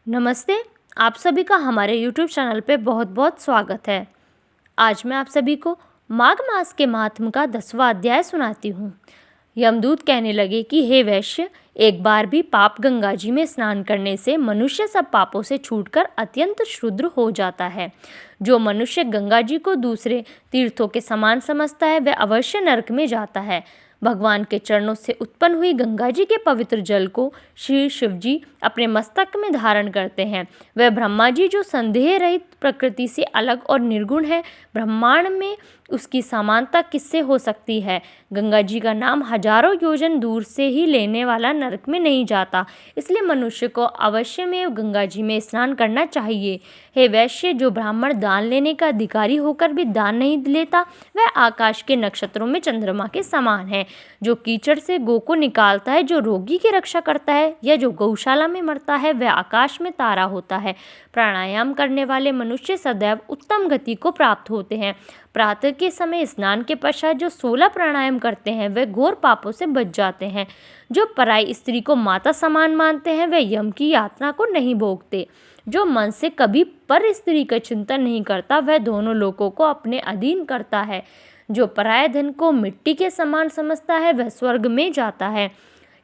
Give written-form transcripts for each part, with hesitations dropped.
नमस्ते। आप सभी का हमारे YouTube चैनल पे बहुत बहुत स्वागत है। आज मैं आप सभी को माघ मास के महात्म का 10वां अध्याय सुनाती हूँ। यमदूत कहने लगे कि हे वैश्य, एक बार भी पाप गंगा जी में स्नान करने से मनुष्य सब पापों से छूटकर अत्यंत शुद्र हो जाता है। जो मनुष्य गंगा जी को दूसरे तीर्थों के समान समझता है वह अवश्य नरक में जाता है। भगवान के चरणों से उत्पन्न हुई गंगा जी के पवित्र जल को श्री शिव जी अपने मस्तक में धारण करते हैं। वह ब्रह्मा जी जो संदेह रहित प्रकृति से अलग और निर्गुण है, ब्रह्मांड में उसकी समानता किससे हो सकती है। गंगा जी का नाम हजारों योजन दूर से ही लेने वाला नरक में नहीं जाता, इसलिए मनुष्य को अवश्य में गंगा जी में स्नान करना चाहिए। हे वैश्य, जो ब्राह्मण दान लेने का अधिकारी होकर भी दान नहीं लेता वह आकाश के नक्षत्रों में चंद्रमा के समान है। जो कीचड़ से गौ को निकालता है, जो रोगी की रक्षा करता है या जो गौशाला में मरता है वह आकाश में तारा होता है। प्राणायाम करने वाले मनुष्य सदैव उत्तम गति को प्राप्त होते हैं। प्रातः के समय स्नान के पश्चात जो 16 प्राणायाम करते हैं वे घोर पापों से बच जाते हैं। जो पराई स्त्री को माता समान मानते हैं वे यम की यातना को नहीं भोगते। जो मन से कभी पर स्त्री का चिंतन नहीं करता वह दोनों लोगों को अपने अधीन करता है। जो पराय धन को मिट्टी के समान समझता है वह स्वर्ग में जाता है।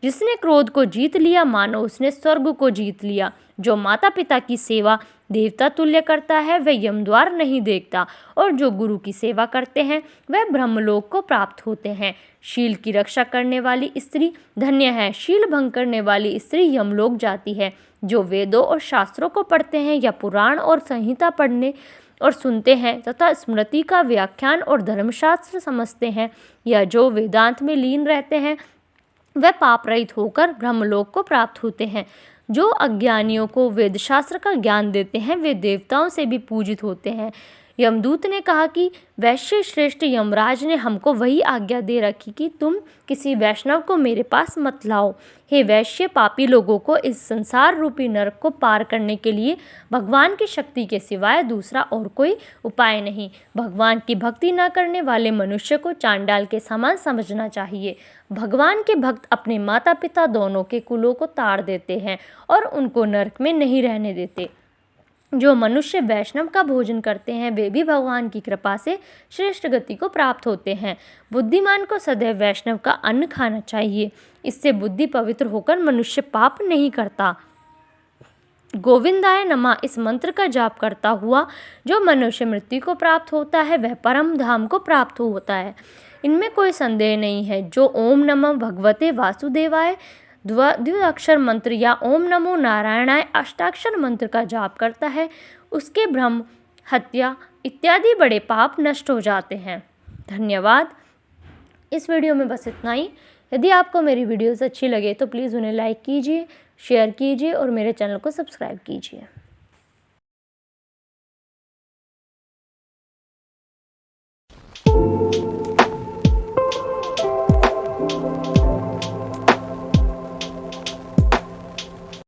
जिसने क्रोध को जीत लिया मानो उसने स्वर्ग को जीत लिया। जो माता पिता की सेवा देवता तुल्य करता है वह यमद्वार नहीं देखता, और जो गुरु की सेवा करते हैं वह ब्रह्मलोक को प्राप्त होते हैं। शील की रक्षा करने वाली स्त्री धन्य है, शील भंग करने वाली स्त्री यमलोक जाती है। जो वेदों और शास्त्रों को पढ़ते हैं या पुराण और संहिता पढ़ने और सुनते हैं तथा स्मृति का व्याख्यान और धर्मशास्त्र समझते हैं, या जो वेदांत में लीन रहते हैं वह पाप रहित होकर ब्रह्मलोक को प्राप्त होते हैं। जो अज्ञानियों को वेदशास्त्र का ज्ञान देते हैं वे देवताओं से भी पूजित होते हैं। यमदूत ने कहा कि वैश्य श्रेष्ठ यमराज ने हमको वही आज्ञा दे रखी कि तुम किसी वैष्णव को मेरे पास मत लाओ। हे वैश्य, पापी लोगों को इस संसार रूपी नरक को पार करने के लिए भगवान की शक्ति के सिवाय दूसरा और कोई उपाय नहीं। भगवान की भक्ति न करने वाले मनुष्य को चांडाल के समान समझना चाहिए। भगवान के भक्त अपने माता पिता दोनों के कुलों को ताड़ देते हैं और उनको नरक में नहीं रहने देते। जो मनुष्य वैष्णव का भोजन करते हैं वे भी भगवान की कृपा से श्रेष्ठ गति को प्राप्त होते हैं। बुद्धिमान को सदैव वैष्णव का अन्न खाना चाहिए, इससे बुद्धि पवित्र होकर मनुष्य पाप नहीं करता। गोविंदाय नमः इस मंत्र का जाप करता हुआ जो मनुष्य मृत्यु को प्राप्त होता है वह परम धाम को प्राप्त होता है, इनमें कोई संदेह नहीं है। जो ओम नमः भगवते वासुदेवाय द्विअक्षर मंत्र या ओम नमो नारायणाय अष्टाक्षर मंत्र का जाप करता है उसके ब्रह्म हत्या इत्यादि बड़े पाप नष्ट हो जाते हैं। धन्यवाद। इस वीडियो में बस इतना ही। यदि आपको मेरी वीडियोस अच्छी लगे तो प्लीज़ उन्हें लाइक कीजिए, शेयर कीजिए और मेरे चैनल को सब्सक्राइब कीजिए।